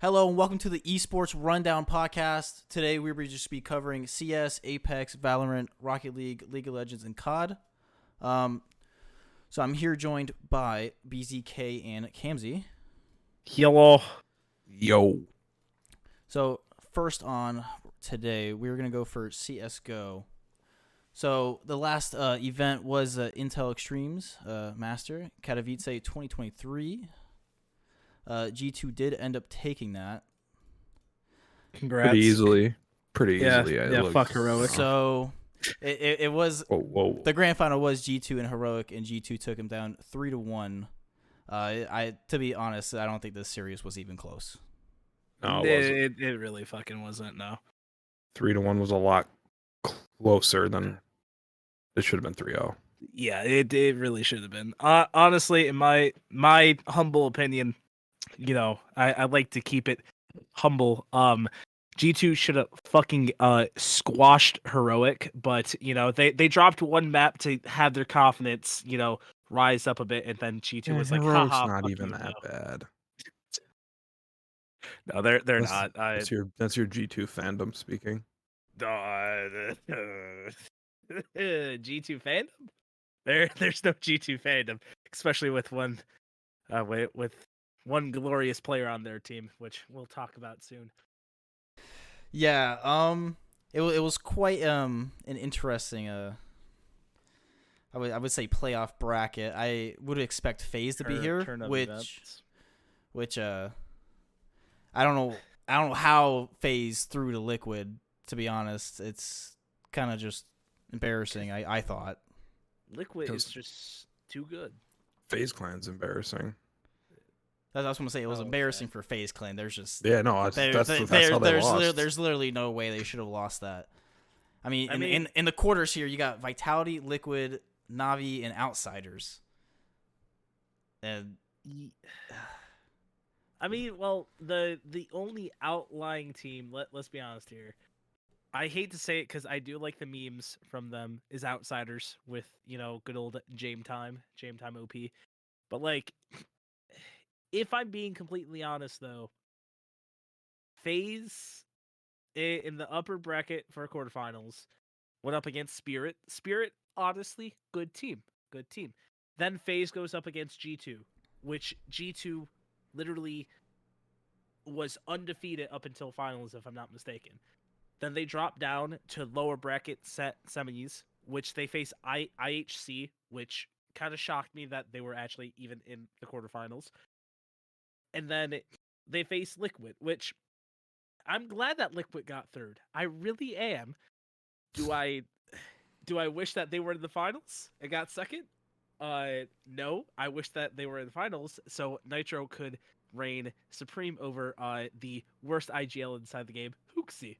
Hello and welcome to the Esports Rundown Podcast. Today we will just be covering CS, Apex, Valorant, Rocket League, League of Legends, and COD. So I'm here joined by BZK and Kamzy. Hello. Yo. So first on today, we're going to go for CSGO. So the last event was Intel Extremes Master, Katowice 2023. G2 did end up taking that. Congrats. Pretty easily. Yeah, fuck Heroic. So it was Whoa. the grand final was G2 and Heroic, and G2 took him down 3-1. I to be honest, I don't think this series was even close. No, it wasn't. It really fucking wasn't. No. 3-1 was a lot closer than it should have been 3-0. Yeah, it really should have been. Honestly, in my humble opinion, you know, I like to keep it humble. G2 should have fucking squashed Heroic, but you know they dropped one map to have their confidence, you know, rise up a bit, and then G2 was like, Heroic's haha, not fuck even you, that no. bad. No, they're That's- not. That's your G2 fandom speaking. G2 fandom? There's no G2 fandom, especially with one glorious player on their team, which we'll talk about soon. Yeah, it was quite an interesting I would say playoff bracket. I would expect FaZe to be here, which I don't know how FaZe threw to Liquid. To be honest, it's kind of just embarrassing. I thought Liquid is just too good. FaZe Clan's embarrassing. that's what I was gonna say. It was embarrassing for FaZe Clan. There's just Yeah, no, that's how they lost. There's literally no way they should have lost that. I mean, in the quarters here, you got Vitality, Liquid, Navi, and Outsiders. And I mean, well, the only outlying team, let's be honest here. I hate to say it because I do like the memes from them, is Outsiders with, you know, good old Jame Time OP. But like, if I'm being completely honest though, FaZe in the upper bracket for quarterfinals went up against Spirit. Spirit, honestly, good team. Then FaZe goes up against G2, which G2 literally was undefeated up until finals, if I'm not mistaken. Then they drop down to lower bracket semis, which they face IHC, which kind of shocked me that they were actually even in the quarterfinals. And then they face Liquid, which I'm glad that Liquid got third. I really am. Do I wish that they were in the finals and got second? No. I wish that they were in the finals so Nitro could reign supreme over the worst IGL inside the game, Hooksy.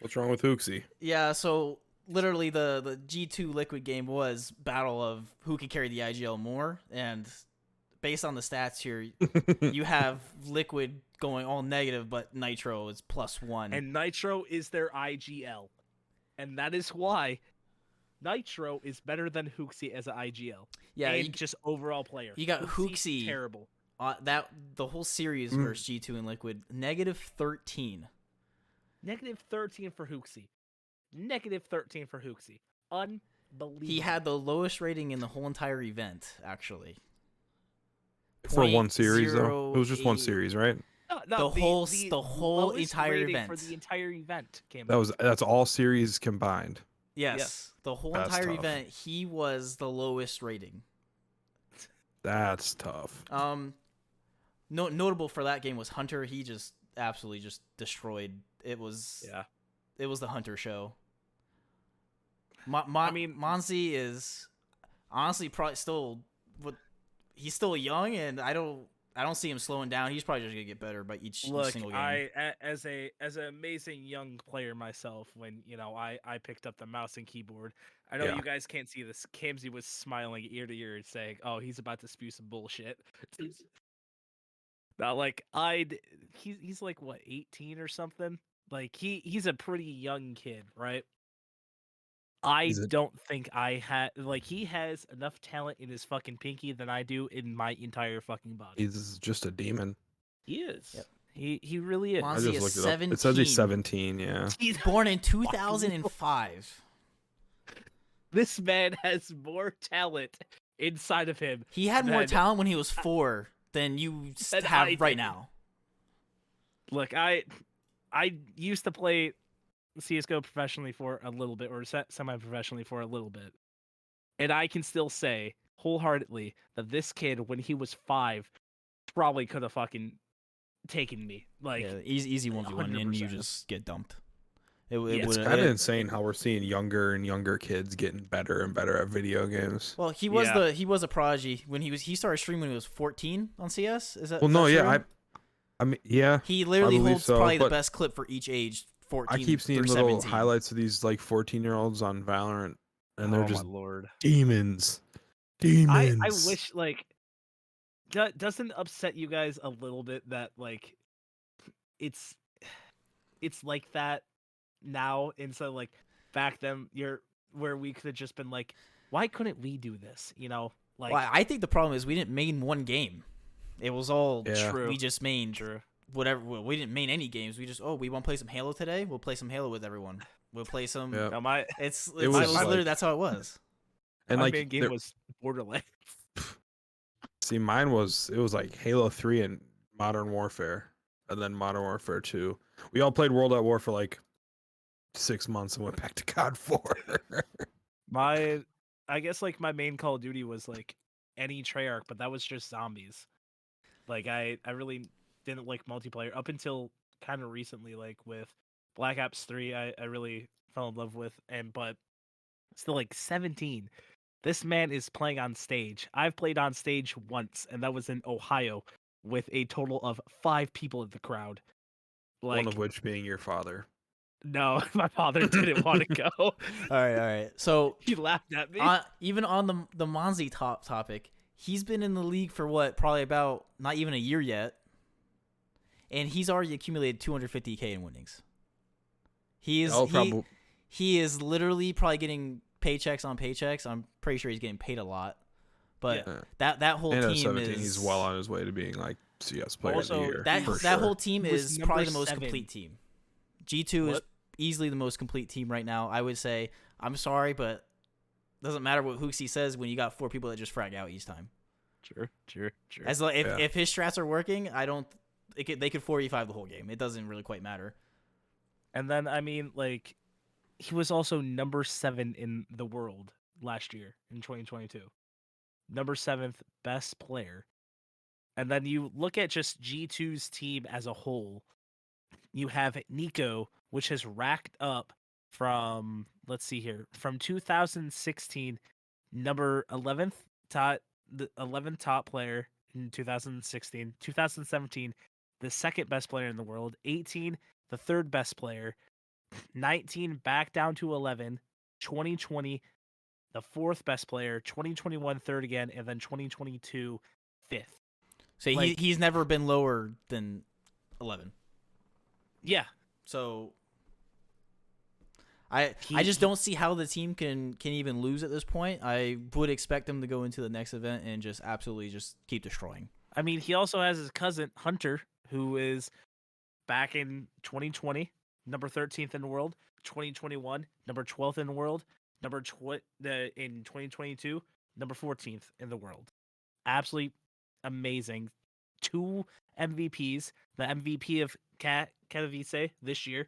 What's wrong with Hooksy? yeah, so literally the G2 Liquid game was battle of who could carry the IGL more, and based on the stats here, you have Liquid going all negative, but Nitro is +1. And Nitro is their IGL. And that is why Nitro is better than Hooksy as an IGL. Yeah, and just overall player. You got Hooksy terrible. That the whole series versus G2 and Liquid, -13. -13 for Hooksy. -13 for Hooksy. Unbelievable. He had the lowest rating in the whole entire event, actually. For one series, though? It was just one series, right? No, the whole entire event. For the entire event came. That's all series combined. Yes. The whole That's entire tough. event, he was the lowest rating. That's tough. Notable for that game was Hunter. He just absolutely just destroyed. It was the Hunter show. I mean, Monzi is honestly probably still he's still young, and I don't see him slowing down. He's probably just gonna get better by each single game. As an amazing young player myself, when you know I picked up the mouse and keyboard. I know you guys can't see this. Kamzy was smiling ear to ear, saying, "Oh, he's about to spew some bullshit." Now, like he's like what 18 or something. Like he's a pretty young kid, right? I don't think he has enough talent in his fucking pinky than I do in my entire fucking body. He's just a demon. He is. Yep. He really is. I Monzi just is looked it 17. up. It says he's 17. Yeah. He's Born in 2005. This man has more talent inside of him. He had more than- talent when he was 4 than you than have I right did. now. Look, I used to play CSGO professionally for a little bit, or semi-professionally for a little bit. And I can still say wholeheartedly that this kid, when he was 5, probably could have fucking taken me. Like, Yeah, easy 1v1, and you 100%. just get dumped. It's kind of insane how we're seeing younger and younger kids getting better and better at video games. Well, he was a prodigy when he started streaming when he was 14 on CS. Is that Well, is no, that yeah, true? I mean, yeah. He literally believe holds so, probably the but best clip for each age, 14 I keep seeing through little 17. highlights of these like 14-year-olds on Valorant, and they're just my lord. demons. I Demons. wish, like, doesn't upset you guys a little bit that, like, it's like that now instead of, like, back then where we could have just been like, why couldn't we do this? You know, like, Well, I think the problem is we didn't main one game. It was all True. we just mained whatever. Well, we didn't main any games. We just we want to play some Halo today. We'll play some Halo with everyone. We'll play some. Yep. no, my It was like- literally that's how it was. And my like main game there- was Borderlands. see, mine was like Halo 3 and Modern Warfare, and then Modern Warfare 2. We all played World at War for like 6 months and went back to COD 4. I guess, like, my main Call of Duty was like any Treyarch, but that was just zombies. Like, I really didn't like multiplayer up until kind of recently, like with Black Ops 3. I really fell in love with, but still, like, 17. This man is playing on stage. I've played on stage once, and that was in Ohio with a total of 5 people in the crowd. Like, One of which being your father. no, my father didn't want to go. All right. So He laughed at me. even on the Monzi topic, he's been in the league for what, probably about not even a year yet, and he's already accumulated 250K in winnings. He is literally probably getting paychecks on paychecks. I'm pretty sure he's getting paid a lot, but that whole and team 17, is he's well on his way to being like CS player of the Also, year. that whole team He was is number probably the most 7. complete team. G2 is easily the most complete team right now. I would say. I'm sorry, but doesn't matter what Hooksy says when you got 4 people that just frag out each time. Sure. As like, if his strats are working, they could 4v5 the whole game. It doesn't really quite matter. And then, I mean, like, he was also number 7 in the world last year in 2022. Number 7th best player. And then you look at just G2's team as a whole. You have Nico, which has racked up from, let's see here, from 2016, number 11th the 11th top player in 2016, 2017, the second best player in the world, 18, the third best player, 19 back down to 11, 2020, the fourth best player, 2021 third again, and then 2022 fifth. So he's never been lower than 11. Yeah. So I just don't see how the team can even lose at this point. I would expect them to go into the next event and just absolutely just keep destroying. I mean, he also has his cousin Hunter, who is back in 2020, number 13th in the world, 2021, number 12th in the world, in 2022, number 14th in the world. Absolutely amazing. 2 MVPs, the MVP of Katowice this year.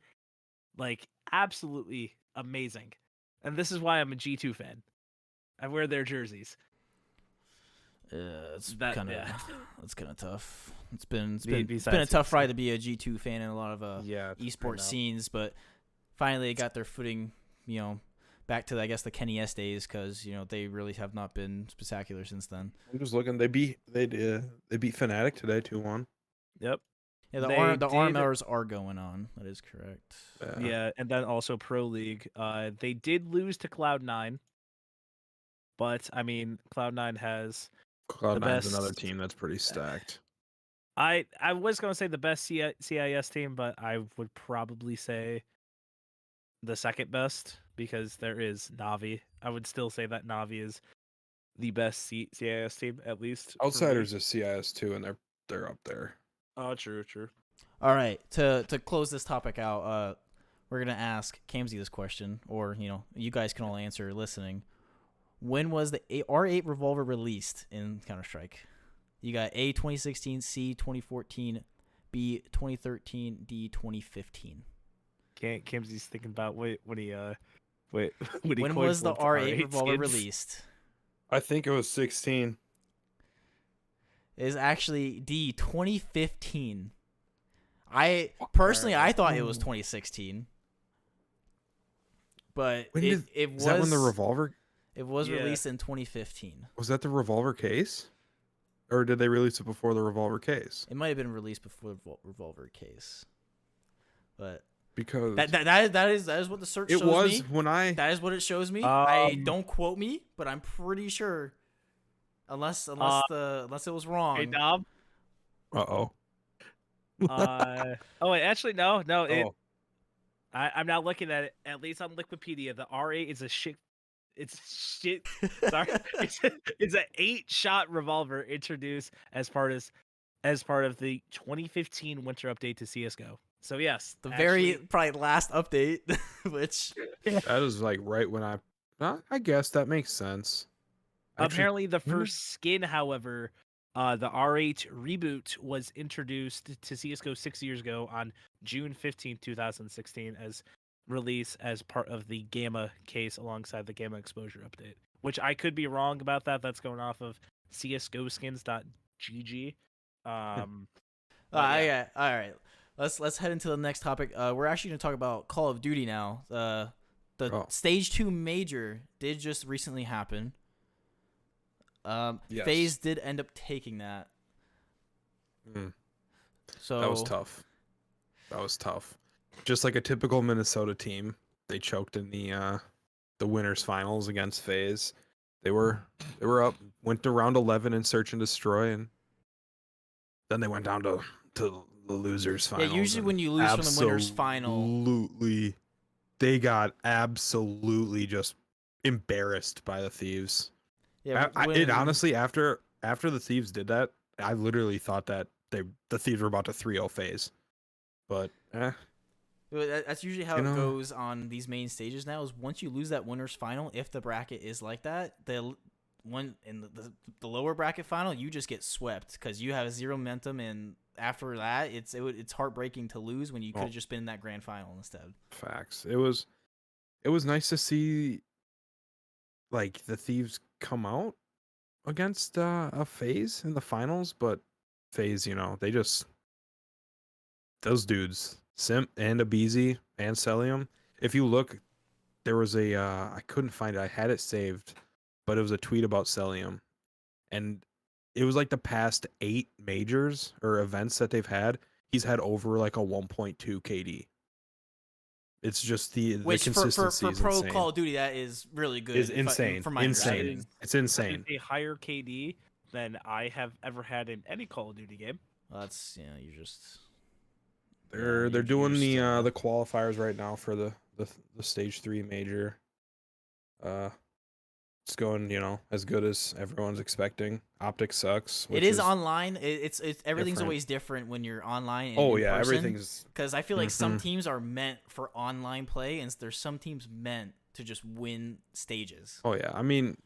Like, absolutely amazing. And this is why I'm a G2 fan. I wear their jerseys. It's kind of tough. It's been a tough ride to be a G2 fan in a lot of esports scenes, but finally they got their footing, back to, I guess, the Kenny S days, because they really have not been spectacular since then. I'm just looking. They beat Fnatic today 2-1. Yep. Yeah, the RMLers are going on. That is correct. Yeah, and then also Pro League. They did lose to Cloud9, but I mean, Cloud9 has Cloud9's another team that's pretty stacked. I was gonna say the best CIS team, but I would probably say the second best, because there is Navi. I would still say that Navi is the best CIS team, at least. Outsiders is CIS too, and they're up there. Oh, true. All right, to close this topic out, we're gonna ask Kamzy this question, or you guys can all answer listening. When was the R8 revolver released in Counter-Strike? You got A 2016, C 2014, B 2013, D 2015. Kamzy's thinking about when he when was the R8 revolver released? I think it was 16. It is actually D 2015. I thought it was 2016, but it was. Is that when the revolver? It was released in 2015. Was that the revolver case, or did they release it before the revolver case? It might have been released before the revolver case, but because that is what the search shows me. It was when that is what it shows me. I don't quote me, but I'm pretty sure, unless it was wrong. Hey Dom. Oh wait, actually no. I'm now looking at it. At least on Wikipedia, the R8 is a shit. It's shit. Sorry, it's an 8-shot revolver introduced as part of the 2015 winter update to CS:GO. So yes, very probably last update, which that is like right when I guess that makes sense. Apparently, the first skin, however, the R8 reboot was introduced to CS:GO 6 years ago on June 15th, 2016, as release as part of the Gamma case alongside the Gamma exposure update. Which I could be wrong about that. That's going off of csgoskins.gg. All right. Let's head into the next topic. We're actually going to talk about Call of Duty now. The Stage 2 Major did just recently happen. Yes. FaZe did end up taking that. So that was tough. Just like a typical Minnesota team, they choked in the winners finals against FaZe. They were up, went to round 11 in Search and Destroy, and then they went down to the losers finals. Yeah, usually when you lose from the winners final, they got absolutely just embarrassed by the Thieves. Yeah, honestly, after the Thieves did that, I literally thought that the Thieves were about to 3-0 FaZe. But that's usually how it goes on these main stages now, is once you lose that winners final, if the bracket is like that, the lower bracket final, you just get swept because you have 0 momentum, and after that it's heartbreaking to lose when you could have just been in that grand final instead. Facts. It was nice to see like the Thieves come out against a FaZe in the finals, but FaZe, they just, those dudes, Simp and Abizi and Celium. If you look, there was I couldn't find it. I had it saved, but it was a tweet about Celium, and it was like the past 8 majors or events that they've had, he's had over like a 1.2 KD. It's just the consistency for pro insane. Call of Duty, that is really good. Is insane. Insane. It's insane. It's a higher KD than I have ever had in any Call of Duty game. Well, that's you just. They're doing the qualifiers right now for the stage 3 major. It's going as good as everyone's expecting. Optics sucks. It is online. It's everything's always different when you're online. And in person, everything's because I feel like some teams are meant for online play, and there's some teams meant to just win stages. Oh yeah, I mean,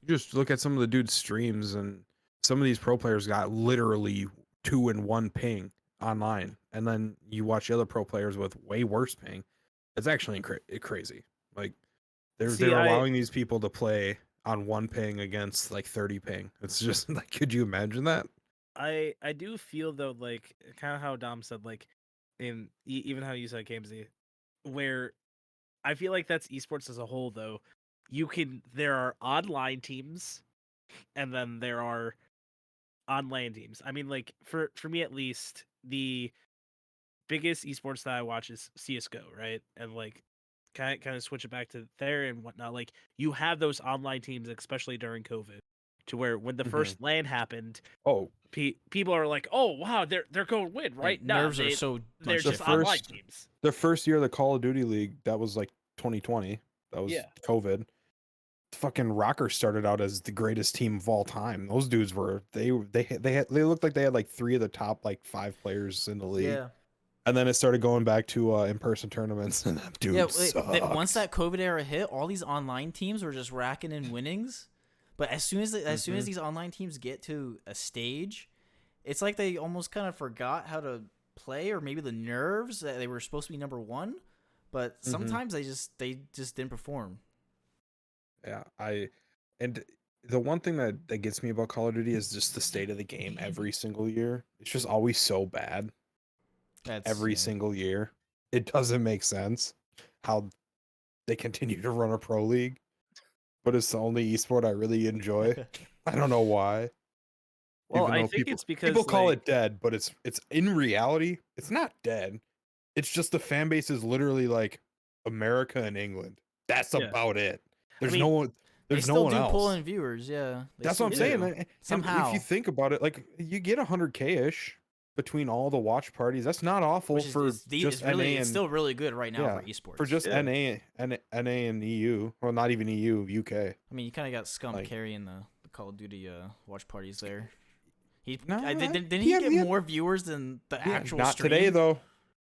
just look at some of the dudes' streams, and some of these pro players got literally 2 and 1 ping online, and then you watch the other pro players with way worse ping. It's actually crazy. Like they're allowing these people to play on 1 ping against like 30 ping. It's just like, could you imagine that? I do feel though, like kind of how Dom said, like in even how you said Kamzy, where I feel like that's esports as a whole though. There are online teams, and then there are on-LAN teams. I mean, like for me at least, the biggest esports that I watch is CS:GO, right? And like kind of switch it back to there and whatnot. Like you have those online teams, especially during COVID, to where when the first LAN happened, people are like, "Oh wow, they're going to win, right?" Like, nerves are so they're just online teams. The first year of the Call of Duty League, that was like 2020. That was COVID. fucking Rocker started out as the greatest team of all time. Those dudes were they looked like they had like 3 of the top like 5 players in the league. Yeah. And then it started going back to in-person tournaments, and that dude Once that COVID era hit, all these online teams were just racking in winnings. But as soon as these online teams get to a stage, it's like they almost kind of forgot how to play, or maybe the nerves that they were supposed to be number one. But sometimes they just didn't perform. Yeah, and the one thing that gets me about Call of Duty is just the state of the game every single year. It's just always so bad. Every single year. It doesn't make sense how they continue to run a pro league, but it's the only esport I really enjoy. I don't know why. Well, I think it's because people call it dead, but it's in reality, it's not dead. It's just the fan base is literally like America and England. That's about it. There's no one. There's no one else. They still do pull in viewers, yeah. That's what I'm saying. Somehow, and if you think about it, like you get 100K ish between all the watch parties. That's not awful for just NA. It's still really good right now for esports. For just NA and EU, well, not even EU, UK. I mean, you kind of got Scum carrying the Call of Duty watch parties there. Didn't he get more viewers than the actual stream?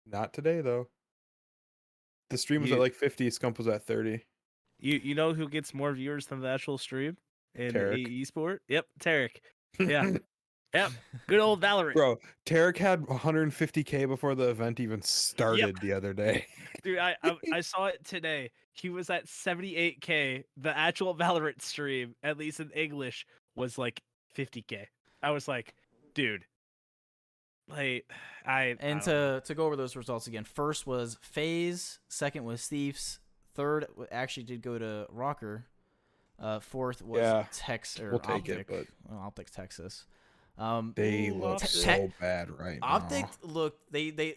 Not today though. The stream was at like 50. Scump was at 30. You know who gets more viewers than the actual stream in esport? Yep, Tarek. Yeah. Yep. Good old Valorant. Bro, Tarek had 150K before the event even started the other day. Dude, I saw it today. He was at 78K. The actual Valorant stream, at least in English, was like 50K. I was like, dude. To go over those results again. First was FaZe, second was Thieves, third actually did go to Rocker. Fourth was Optic. Optic Texas. They look so bad right now. Optic looked they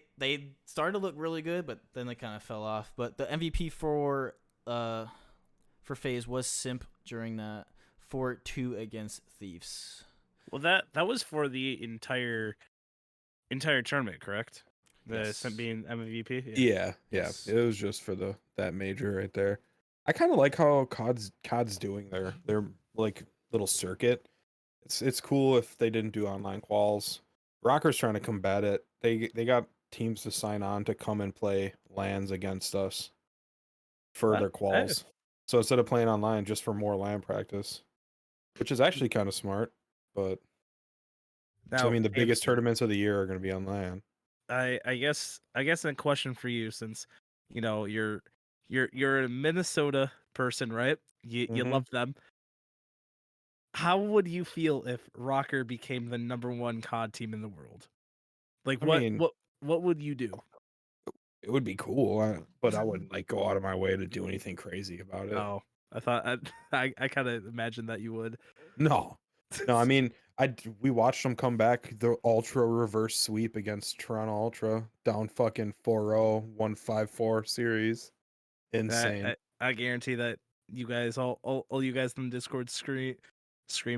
started to look really good, but then they kind of fell off. But the MVP for FaZe was Simp during that 4-2 against Thieves. Well, that was for the entire tournament, correct? The Simp being MVP. Yeah. Yes. It was just for that major right there. I kind of like how COD's doing their like little circuit. It's cool if they didn't do online quals. Rocker's trying to combat it. They got teams to sign on to come and play LANs against us for their quals. So instead of playing online, just for more LAN practice, which is actually kind of smart. But now, the biggest tournaments of the year are going to be on LAN. I guess a question for you, since you're a Minnesota person, right? You love them. How would you feel if Rocker became the #1 COD team in the world? Like, what would you do? It would be cool, but I wouldn't like go out of my way to do anything crazy about it. Oh, I thought I kind of imagined that you would. No. I mean, we watched them come back the Ultra reverse sweep against Toronto Ultra, down fucking 4-0, 1-5-4 series. Insane. I guarantee that you guys all you guys in the Discord scream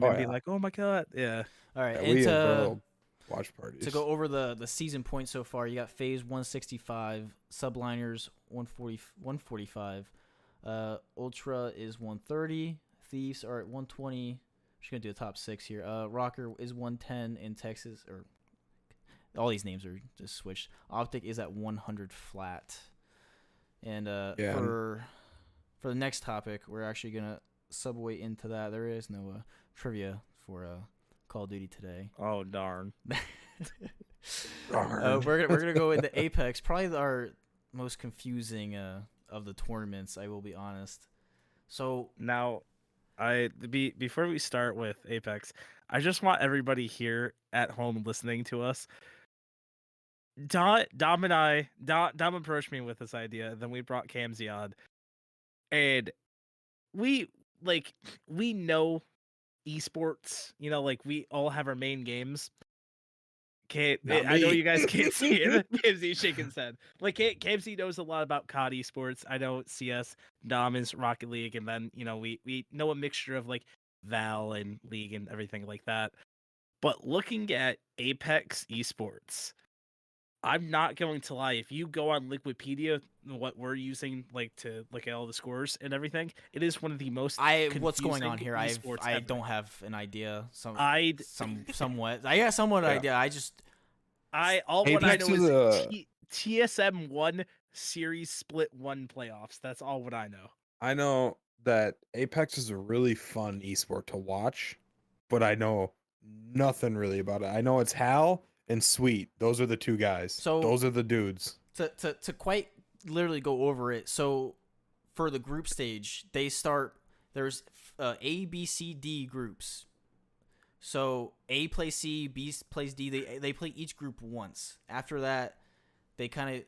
and be like, "Oh my god!" Yeah. All right. Yeah, and watch parties. To go over the season points so far, you got FaZe 165, Subliners 145, Ultra is 130, Thieves are at 120. I'm just gonna do the top 6 here. Rocker is 110 in Texas, or all these names are just switched. Optic is at 100 flat. And for the next topic, we're actually gonna subway into that. There is no trivia for Call of Duty today. Oh darn! We're gonna go into Apex, probably our most confusing of the tournaments. I will be honest. So now, before we start with Apex, I just want everybody here at home listening to us. Dom approached me with this idea. Then we brought Kamzy on, and we know esports. We all have our main games. I know you guys can't see it. Kamzy shaking his head. Kamzy knows a lot about COD esports. I know CS. Dom is Rocket League, and then we know a mixture of Val and League and everything like that. But looking at Apex esports, I'm not going to lie. If you go on Liquipedia, what we're using like to look at all the scores and everything, it is one of the most what's going on here? I ever. don't have an idea. Somewhat. I got somewhat idea. What I know is TSM 1 series split 1 playoffs. That's all what I know. I know that Apex is a really fun esport to watch, but I know nothing really about it. I know it's Hal and Sweet. Those are the two guys. So those are the dudes. To quite literally go over it. So for the group stage, there's A, B, C, D groups. So A plays C, B plays D. They play each group once. After that, they kind of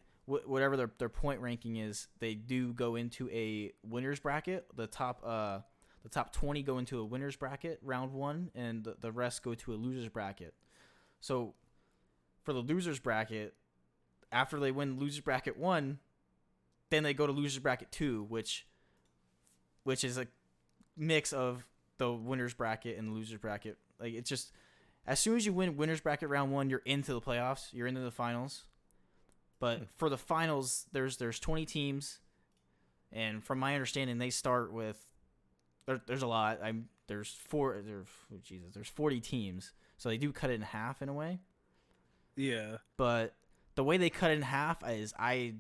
whatever their point ranking is, they do go into a winners bracket. The top 20 go into a winners bracket round 1, and the rest go to a losers bracket. So for the losers bracket, after they win losers bracket 1, then they go to losers bracket 2, which is a mix of the winners bracket and the losers bracket. Like, it's just, as soon as you win winners bracket round 1, you're into the playoffs. You're into the finals. But for the finals, there's 20 teams, and from my understanding, they start with there's a lot. There's 40 teams, so they do cut it in half in a way. Yeah. But the way they cut it in half is it's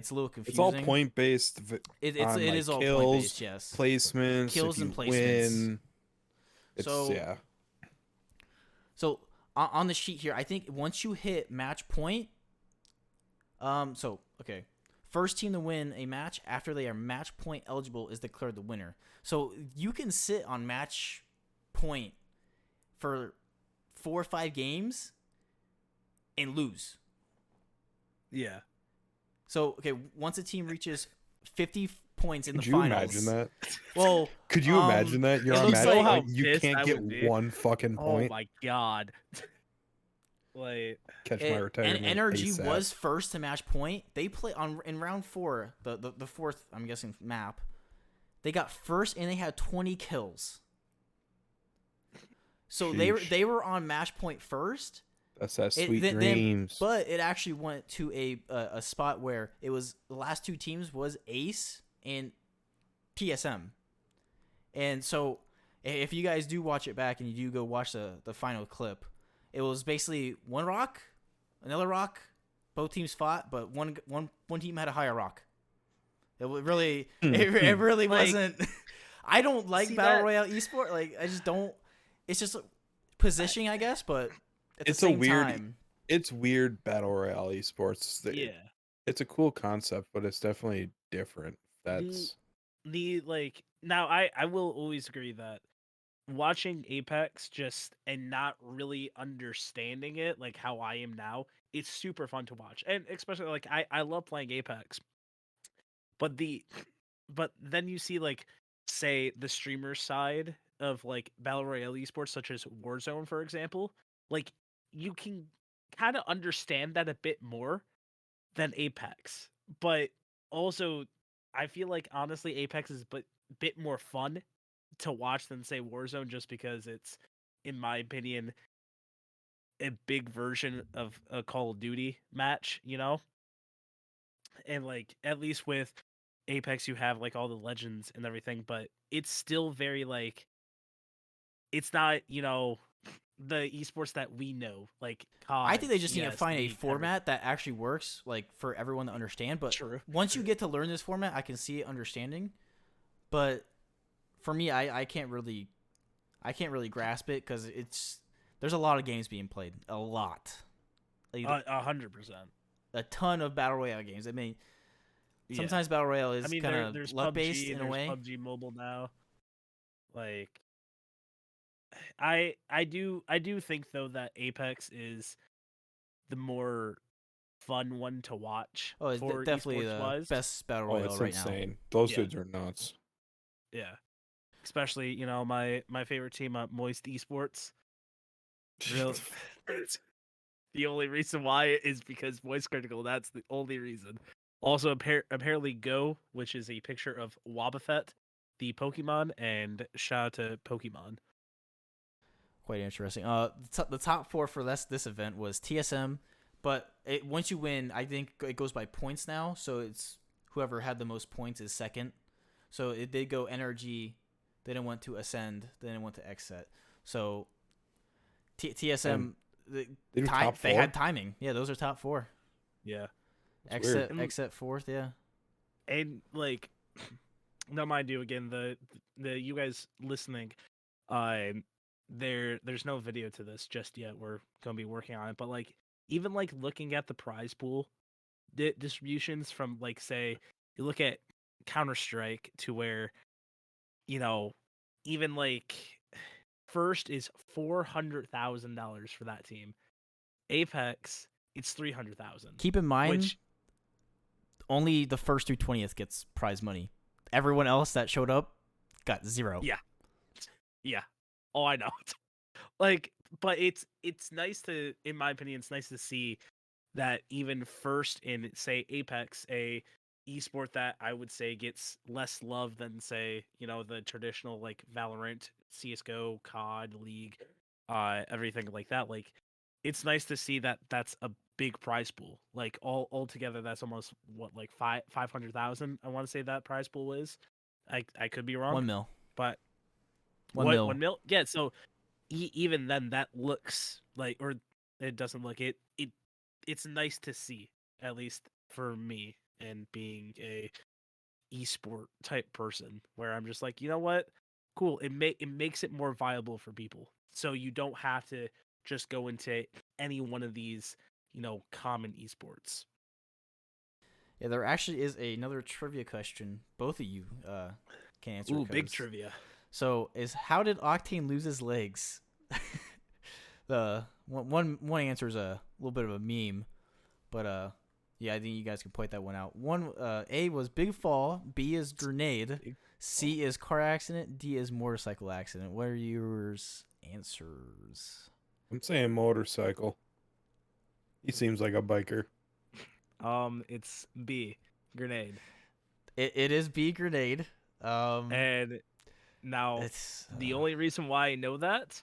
a little confusing. It's all point based. It is all kills, point based. Yes. Placements. Kills and placements. Win, yeah. So on the sheet here, I think once you hit match point, first team to win a match after they are match point eligible is declared the winner. So you can sit on match point for 4 or 5 games and lose. Yeah. So, okay, once a team reaches 50 points in the Could finals. you imagine that? Well, could you imagine that? You're on match, you can't get one fucking point. Oh my god. Like, catch my retirement. And NRG ASAP. was first to match point. They play in round 4, the fourth, I'm guessing, map. They got first and they had 20 kills. So they were on match point first. That's that sweet dreams. But it actually went to a spot where it was the last 2 teams was Ace and TSM. And so if you guys do watch it back and you do go watch the final clip, it was basically one rock, another rock, both teams fought, but one team had a higher rock. It really it really wasn't. I don't like battle royale esport. Like, I just don't. It's just positioning, I guess, but at the same time, it's weird battle royale esports. Yeah, it's a cool concept, but it's definitely different. That's now I will always agree that watching Apex and not really understanding it like how I am now, it's super fun to watch, and especially like I love playing Apex, but then you see, like, say the streamer side of like battle royale esports, such as Warzone, for example. Like, you can kind of understand that a bit more than Apex, but also I feel like honestly Apex is a bit more fun to watch than, say, Warzone, just because it's, in my opinion, a big version of a Call of Duty match, you know? And like, at least with Apex you have like all the legends and everything, but it's still very like, it's not, you know, the esports that we know, like COD, I think they just need to find a format that actually works, like, for everyone to understand. But once you get to learn this format, I can see it understanding. But for me, I can't really grasp it, because there's a lot of games being played, a lot, 100%, a ton of battle royale games. I mean, sometimes battle royale is kind of luck based in a way. PUBG Mobile now, like. I do think though that Apex is the more fun one to watch. Oh, it's definitely the best battle royale it's right insane. now. Those dudes are nuts. Yeah, especially, you know, my favorite team, Moist Esports. Real. The only reason why is because Voice Critical. That's the only reason. Also, apparently Go, which is a picture of Wobbuffet, the Pokemon, and shout out to Pokemon. Quite interesting. The top 4 for this event was TSM, But once you win, I think it goes by points now. So it's whoever had the most points is second. So it did go NRG, then it went to Ascend, then it went to XSET. So TSM, they had timing. Yeah, those are top 4. Yeah. XSET fourth, yeah. And like, now mind you, again, the you guys listening, there's no video to this just yet. We're gonna be working on it, but like, even like looking at the prize pool distributions from, like, say you look at Counter-Strike, to where, you know, even like first is $400,000 for that team. Apex, it's $300,000. Keep in mind, only the first through 20th gets prize money. Everyone else that showed up got 0. Yeah. Oh, I know. Like, but it's nice to, in my opinion, it's nice to see that even first in, say, Apex, a esport that I would say gets less love than, say, you know, the traditional like Valorant, CSGO, COD, League, everything like that. Like, it's nice to see that that's a big prize pool. Like, all together, that's almost what, like 500,000. I want to say that prize pool is. I could be wrong. 1 mil, but 1 mil. 1 mil. Yeah. So even then, that looks like, or it doesn't look it. It's nice to see, at least for me, and being a esport type person, where I'm just like, you know what, cool. It makes it more viable for people, so you don't have to just go into any one of these, you know, common esports. Yeah, there actually is another trivia question. Both of you can answer. Ooh, big trivia. So, how did Octane lose his legs? The one answer is a little bit of a meme, but yeah, I think you guys can point that one out. One, A was big fall, B is grenade, C is car accident, D is motorcycle accident. What are your answers? I'm saying motorcycle. He seems like a biker. It's B, grenade. It is B, grenade. And now it's the only reason why I know that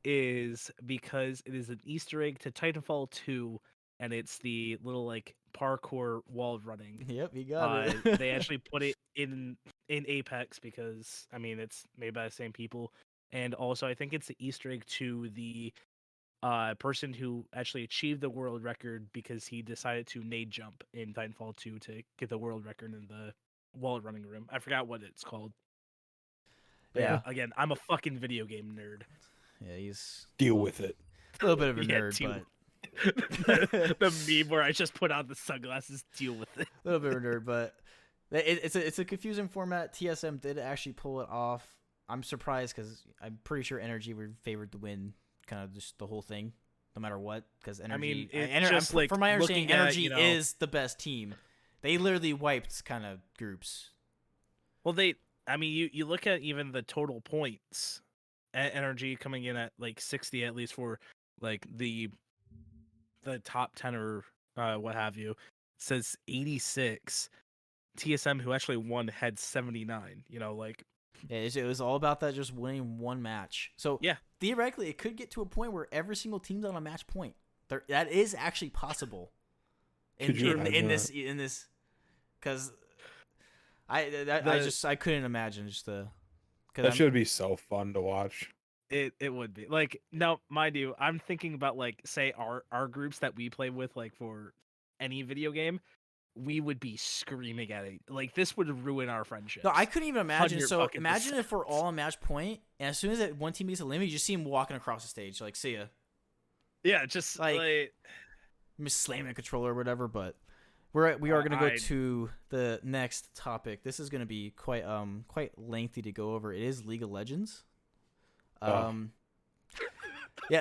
is because it is an Easter egg to Titanfall 2, and it's the little like parkour wall running. Yep, you got it. They actually put it in Apex because, I mean, it's made by the same people, and also I think it's the Easter egg to the person who actually achieved the world record because he decided to nade jump in Titanfall 2 to get the world record in the wall running room. I forgot what it's called. Yeah. Again, I'm a fucking video game nerd. Yeah, he's deal with it. A little bit of a nerd, but the meme where I just put on the sunglasses, deal with it. A little bit of a nerd, but it's a confusing format. TSM did actually pull it off. I'm surprised because I'm pretty sure Energy were favored to win, kind of just the whole thing, no matter what. Because Energy, I mean, just like, from my understanding, Energy you know, is the best team. They literally wiped kind of groups. Well, I mean, you look at even the total points. Energy coming in at like 60 at least for like the top 10 or what have you, says 86. TSM, who actually won, had 79. You know, like, yeah, it was all about that, just winning one match. So yeah, theoretically, it could get to a point where every single team's on a match point. That is actually possible in this because I couldn't imagine just the. That should be so fun to watch. It would be. Like, now, mind you, I'm thinking about, like, say our groups that we play with, like, for any video game, we would be screaming at it. Like, this would ruin our friendship. No, I couldn't even imagine. So 100% imagine if we're all on match point, and as soon as that one team gets eliminated, you just see him walking across the stage, like, see ya. Yeah, just like slamming a controller or whatever. But we are gonna go to the next topic. This is gonna be quite lengthy to go over. It is League of Legends. Yeah,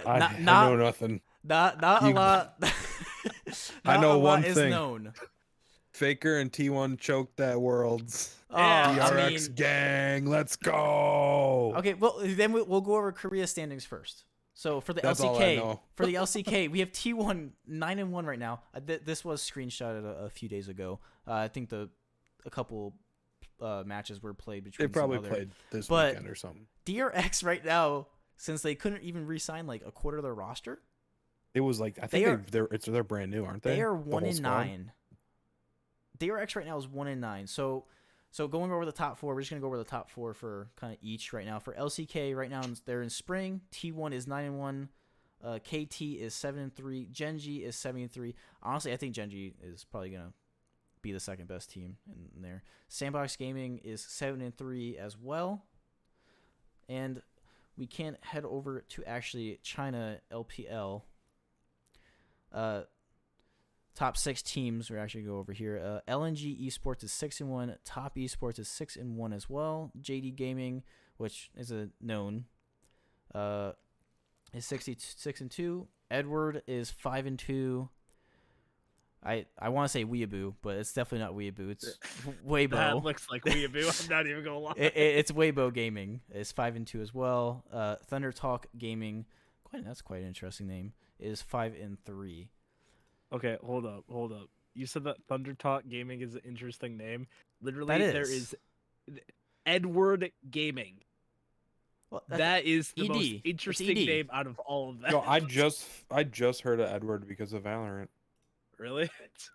I know nothing. Not a lot. I know one is thing. Known. Faker and T1 choked that Worlds. DRX gang, let's go. Okay, well then we'll go over Korea standings first. So for the LCK, we have T1 9-1 right now. This was screenshotted a few days ago. I think a couple matches were played between. They probably played this weekend or something. DRX right now, since they couldn't even re-sign like a quarter of their roster, It was like I think they're brand new, aren't they? They are 1-9. DRX right now is 1-9. So going over the top four, we're just gonna go over the top four for kind of each right now. For LCK right now, they're in spring. T1 is 9-1. KT is 7-3. Genji is 7-3. Honestly, I think Genji is probably gonna be the second best team in there. Sandbox Gaming is 7-3 as well. And we can head over to actually China LPL. Top 6 teams. We're actually go over here. LNG Esports is 6-1. Top Esports is 6-1 as well. JD Gaming, which is a known, is 6-2. Edward is 5-2. I want to say Weeaboo, but it's definitely not Weeaboo. It's Weibo. That looks like Weeaboo. I'm not even gonna lie. It's Weibo Gaming. It's 5-2 as well. Thunder Talk Gaming. That's quite an interesting name. Is 5-3. Okay, hold up. You said that Thunder Talk Gaming is an interesting name. Literally, there is Edward Gaming. Well, that is the most interesting name out of all of them. No, I just heard of Edward because of Valorant. Really?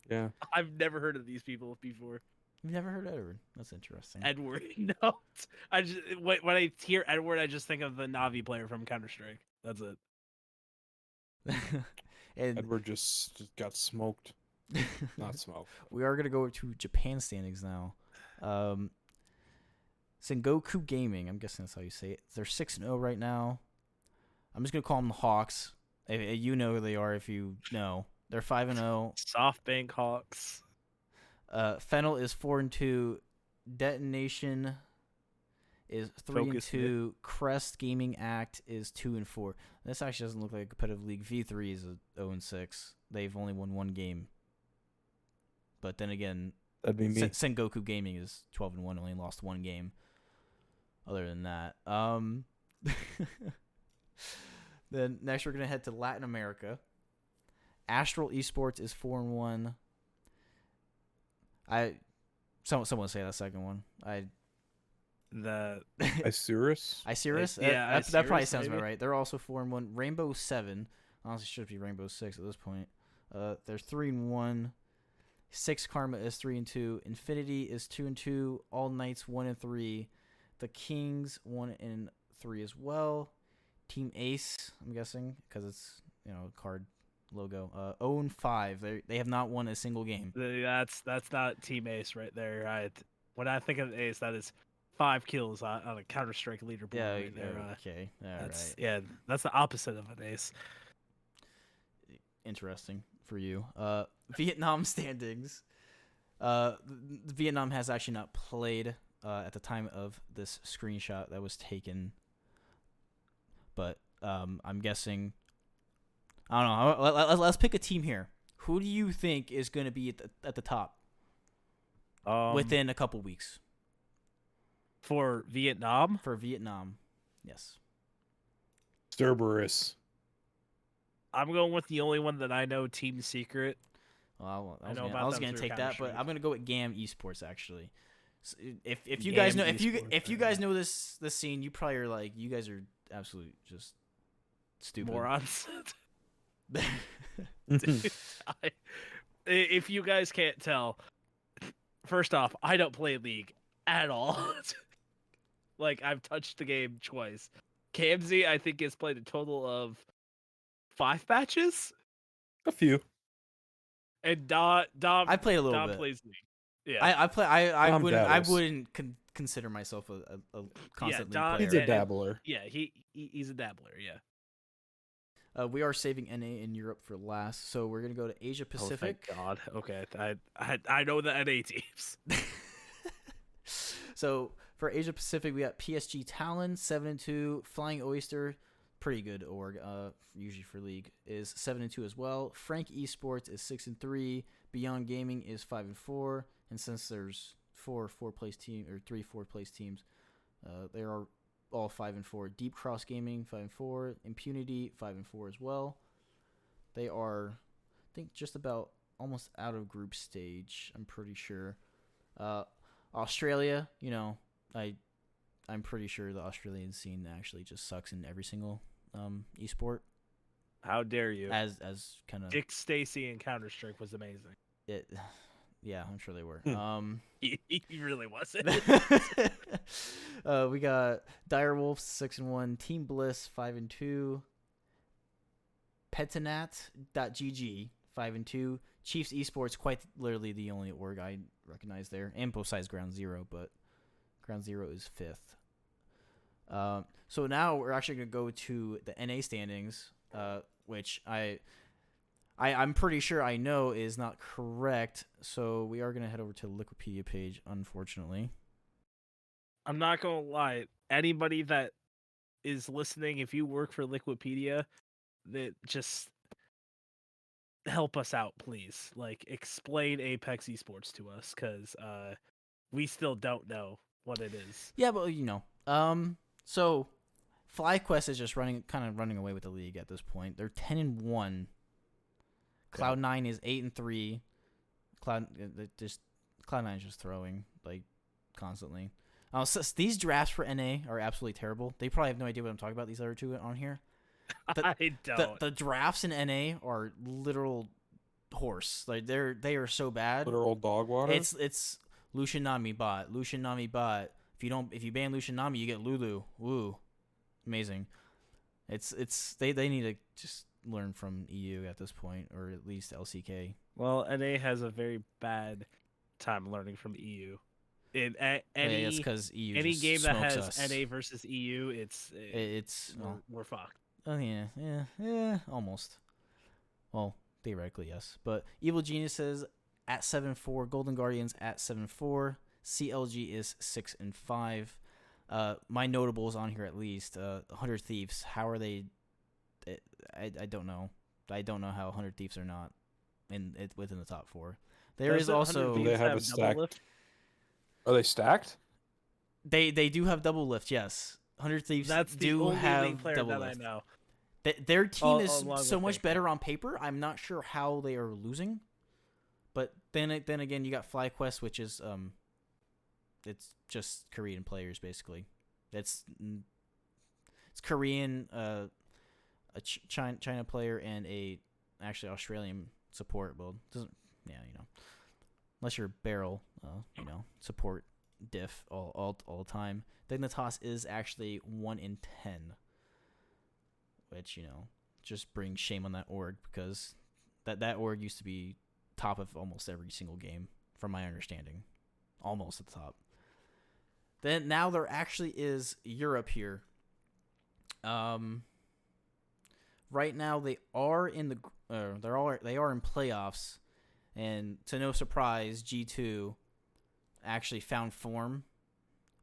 Yeah. I've never heard of these people before. You've never heard of Edward? That's interesting. Edward, no. I just when I hear Edward, I just think of the Navi player from Counter-Strike. That's it. And Edward just got smoked. Not smoked. We are gonna go to Japan standings now. Sengoku Gaming. I'm guessing that's how you say it. They're 6-0 right now. I'm just gonna call them the Hawks. You know who they are if you know. They're 5-0. SoftBank Hawks. Fennel is 4-2. Detonation is 3-2. Crest Gaming Act is 2-4. This actually doesn't look like a competitive league. V3 is 0-6. They've only won one game. But then again, that'd be me. Sengoku Gaming is 12-1. Only lost one game. Other than that, then next we're gonna head to Latin America. Astral Esports is 4-1. Someone say that second one. Isurus? Isurus? Yeah, that probably Isurus, sounds maybe. about right. They're also 4-1. Rainbow 7. Honestly, should be Rainbow 6 at this point. They're 3-1. Six Karma is 3-2. Infinity is 2-2. All Knights 1-3. The Kings 1-3 as well. Team Ace, I'm guessing, because it's card logo. 0-5. They have not won a single game. That's not Team Ace right there. When I think of Ace, that is 5 kills on a Counter-Strike leaderboard right there. Okay. Right. Yeah, that's the opposite of an Ace. Interesting for you. Vietnam standings. Vietnam has actually not played at the time of this screenshot that was taken. But I'm guessing. I don't know. Let's pick a team here. Who do you think is going to be at the top within a couple weeks? For Vietnam? For Vietnam, yes. Cerberus. I'm going with the only one that I know, Team Secret. Well, I was going to take that, but I'm going to go with GAM Esports actually. So if you guys know this scene, you probably are like, you guys are absolutely just stupid morons. Dude, if you guys can't tell, first off, I don't play League at all. Like, I've touched the game twice. Kamzy, I think, has played a total of 5 matches. A few. And Dom I played a little Dom bit. plays League. Yeah, I wouldn't consider myself a constant League player. He's a dabbler. Yeah, he's a dabbler. Yeah. We are saving NA in Europe for last, so we're gonna go to Asia Pacific. Oh, thank God. Okay, I know the NA teams. So for Asia Pacific, we got PSG Talon 7-2, Flying Oyster, pretty good org. Usually for League is 7-2 as well. Frank Esports is 6-3. Beyond Gaming is 5-4, and since there's 3 4-place teams, they are all 5-4. Deep Cross Gaming 5-4. Impunity 5-4 as well. They are, I think, just about almost out of group stage. I'm pretty sure. Australia, I'm pretty sure the Australian scene actually just sucks in every single esport. How dare you? As kind of Dick Stacy in Counter-Strike was amazing. it. Yeah, I'm sure they were. He really wasn't. We got Direwolves 6-1, Team Bliss 5-2, Petinat.gg 5-2, Chiefs Esports, quite literally the only org I recognize there, and both sides Ground Zero, but Ground Zero is 5th. So now we're actually gonna go to the NA standings, which I'm pretty sure I know is not correct. So we are gonna head over to the Wikipedia page, unfortunately. I'm not gonna lie. Anybody that is listening, if you work for Wikipedia, that just help us out, please. Like, explain Apex Esports to us, because we still don't know what it is. Yeah, but so FlyQuest is just kind of running away with the league at this point. They're 10-1. Cloud9 is 8-3. Cloud9 is just throwing like constantly. So these drafts for NA are absolutely terrible. They probably have no idea what I'm talking about. These other two on here. I don't. The drafts in NA are literal horse. Like they are so bad. Literal dog water. It's Lucian Nami bot. If you ban Lucian Nami, you get Lulu. Woo, amazing. They need to just learn from EU at this point, or at least LCK. Well, NA has a very bad time learning from EU. In it's because EU any just game that smokes has us. NA versus EU, we're fucked. Oh yeah, almost. Well, theoretically yes, but Evil Geniuses at 7-4, Golden Guardians at 7-4, CLG is 6-5. My notables on here at least. 100 Thieves. How are they? I don't know. I don't know how 100 Thieves are not within the top 4. There is also. Do they have a stacked? Are they stacked? They do have double lift. Yes, 100 Thieves That's the do only have player double that lift. I know. Their team is so much Faker. better on paper. I'm not sure how they are losing, but then again, you got FlyQuest, which is it's just Korean players basically. It's Korean, a China player, and a actually Australian support. Well, unless you're barrel, support diff all the time. Dignitas is actually 1-10. Which, just brings shame on that org, because that org used to be top of almost every single game, from my understanding. Almost at the top. Then now there actually is Europe here. Right now they are in they are in playoffs, and to no surprise, G2 actually found form,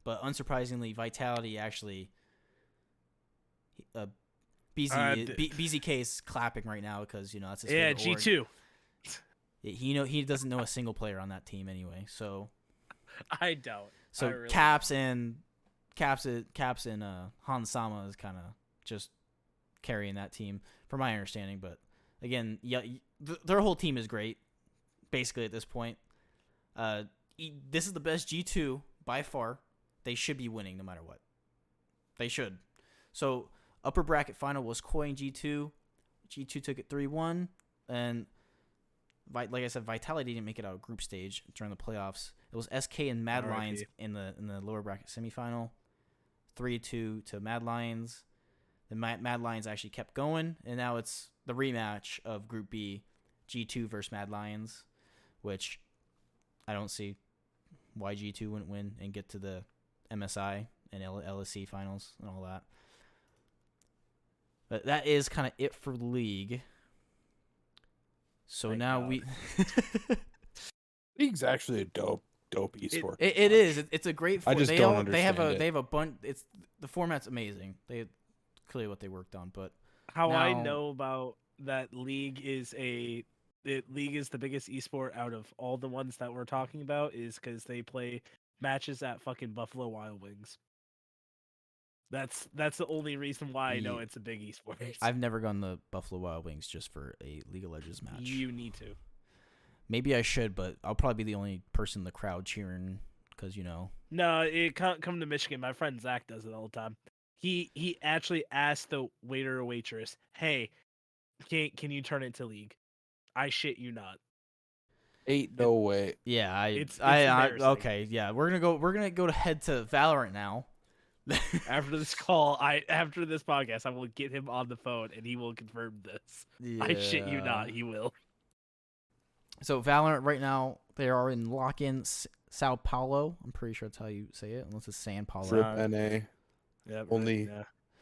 but unsurprisingly, Vitality actually. BZK is clapping right now because that's his favorite G2. org. He doesn't know a single player on that team anyway. So I don't. So really Caps and Han Sama is kind of just carrying that team, from my understanding. But again, their whole team is great, basically at this point. This is the best G2 by far. They should be winning no matter what. They should. So. Upper bracket final was Koi and G2. G2 took it 3-1. And like I said, Vitality didn't make it out of group stage during the playoffs. It was SK and Mad Lions in the lower bracket semifinal. 3-2 to Mad Lions. The Mad Lions actually kept going, and now it's the rematch of Group B, G2 versus Mad Lions, which I don't see why G2 wouldn't win and get to the MSI and LSC finals and all that. But that is kind of it for the league. So now League's actually a dope esport. It is. It's a great. I just don't understand it. They have a bunch. The format's amazing. They clearly what they worked on, but I know about that league is league is the biggest esport out of all the ones that we're talking about is because they play matches at fucking Buffalo Wild Wings. That's the only reason why I know it's a big esport. I've never gone to Buffalo Wild Wings just for a League of Legends match. You need to. Maybe I should, but I'll probably be the only person in the crowd cheering because No, it can't come to Michigan. My friend Zach does it all the time. He actually asked the waiter or waitress, "Hey, Can you turn it to League? I shit you not. Ain't no way. Yeah, It's I embarrassing. okay, yeah. We're gonna go head to Valorant now. After this podcast, I will get him on the phone and he will confirm this. Yeah. I shit you not, he will. So Valorant right now, they are in lock-in Sao Paulo. I'm pretty sure that's how you say it, unless it's San Paulo. Rip NA. Yep, Only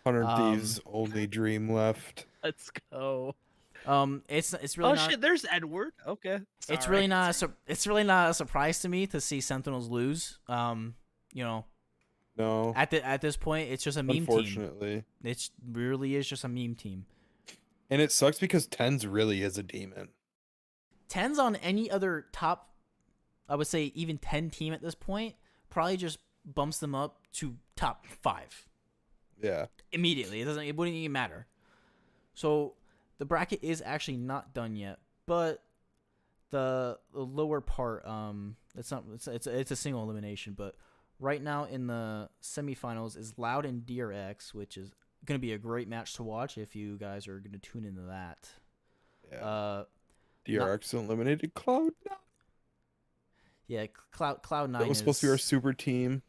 100 Thieves, only dream left. Let's go. It's really not. Shit, there's Edward. Okay. It's really not a surprise to me to see Sentinels lose. No. At this point, it's just a meme Unfortunately. team. It really is just a meme team. And it sucks because Tens really is a demon. Tens on any other top, I would say even 10 team at this point, probably just bumps them up to top 5. Yeah. Immediately. It wouldn't even matter. So the bracket is actually not done yet, but the lower part, it's a single elimination, but right now in the semifinals is Loud and DRX, which is going to be a great match to watch if you guys are going to tune into that. Yeah. DRX eliminated Cloud9. Yeah, Cloud9. That was supposed to be our super team.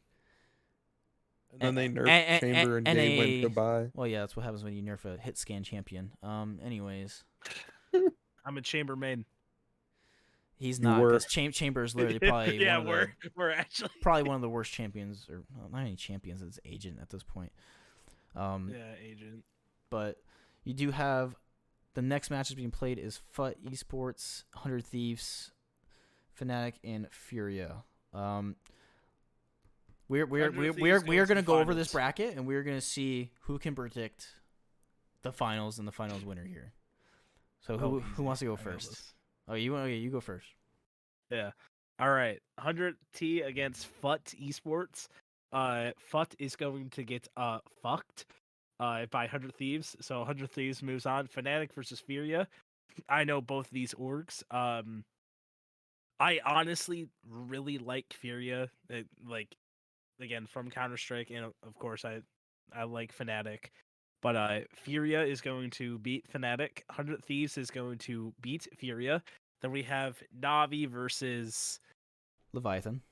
And then they nerfed Chamber and Dave went goodbye. Well, yeah, that's what happens when you nerf a hit scan champion. Anyways. I'm a Chamber main. He's not, because Chamber is literally probably yeah, we're actually probably one of the worst champions, or not any champions, it's agent at this point. Agent. But you do have the next matches being played is FUT Esports, 100 Thieves, Fnatic, and Furia. We're gonna go over this bracket, and we're gonna see who can predict the finals and the finals winner here. So who wants to go first? Oh, you go first. Yeah. All right. 100T against FUT Esports. FUT is going to get fucked by 100 Thieves. So 100 Thieves moves on. Fnatic versus Furia. I know both these orgs. I honestly really like Furia. Again, from Counter-Strike, and of course I like Fnatic. But Furia is going to beat Fnatic. 100 Thieves is going to beat Furia. Then we have Navi versus Leviathan.